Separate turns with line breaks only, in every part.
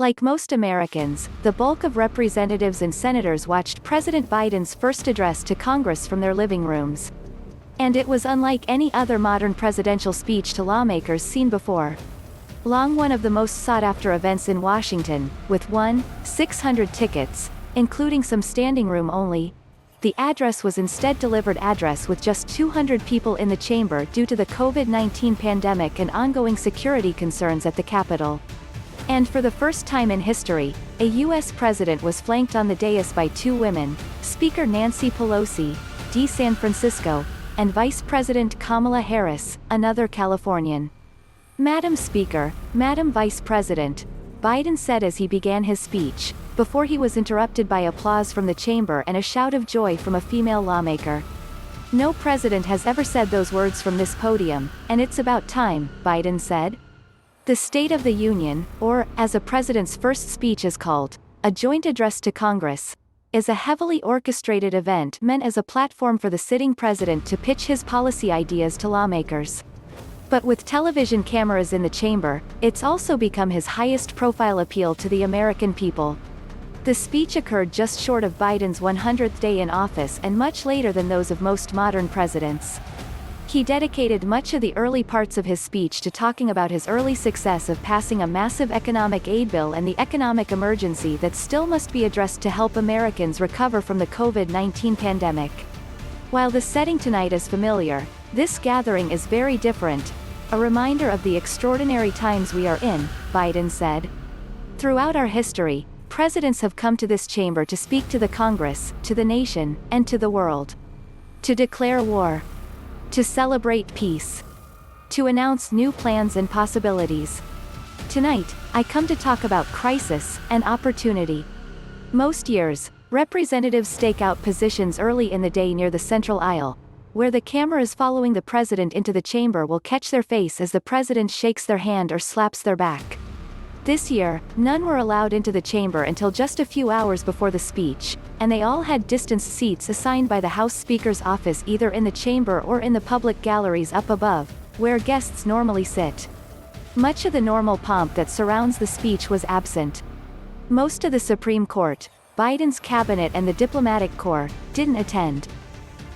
Like most Americans, the bulk of representatives and senators watched President Biden's first address to Congress from their living rooms. And it was unlike any other modern presidential speech to lawmakers seen before. Long one of the most sought-after events in Washington, with 600 tickets, including some standing room only, the address was instead delivered with just 200 people in the chamber due to the COVID-19 pandemic and ongoing security concerns at the Capitol. And for the first time in history, a U.S. president was flanked on the dais by two women, Speaker Nancy Pelosi, D. San Francisco, and Vice President Kamala Harris, another Californian. "Madam Speaker, Madam Vice President," Biden said as he began his speech, before he was interrupted by applause from the chamber and a shout of joy from a female lawmaker. "No president has ever said those words from this podium, and it's about time," Biden said. The State of the Union, or, as a president's first speech is called, a joint address to Congress, is a heavily orchestrated event meant as a platform for the sitting president to pitch his policy ideas to lawmakers. But with television cameras in the chamber, it's also become his highest-profile appeal to the American people. The speech occurred just short of Biden's 100th day in office and much later than those of most modern presidents. He dedicated much of the early parts of his speech to talking about his early success of passing a massive economic aid bill and the economic emergency that still must be addressed to help Americans recover from the COVID-19 pandemic. While the setting tonight is familiar, this gathering is very different, a reminder of the extraordinary times we are in, Biden said. Throughout our history, presidents have come to this chamber to speak to the Congress, to the nation, and to the world. To declare war. To celebrate peace. To announce new plans and possibilities. Tonight, I come to talk about crisis and opportunity. Most years, representatives stake out positions early in the day near the central aisle, where the cameras following the president into the chamber will catch their face as the president shakes their hand or slaps their back. This year, none were allowed into the chamber until just a few hours before the speech, and they all had distanced seats assigned by the House Speaker's office either in the chamber or in the public galleries up above, where guests normally sit. Much of the normal pomp that surrounds the speech was absent. Most of the Supreme Court, Biden's cabinet and the diplomatic corps, didn't attend.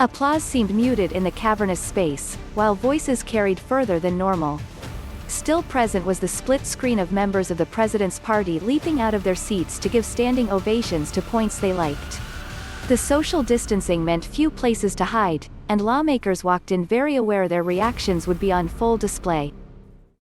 Applause seemed muted in the cavernous space, while voices carried further than normal. Still present was the split screen of members of the president's party leaping out of their seats to give standing ovations to points they liked. The social distancing meant few places to hide, and lawmakers walked in very aware their reactions would be on full display.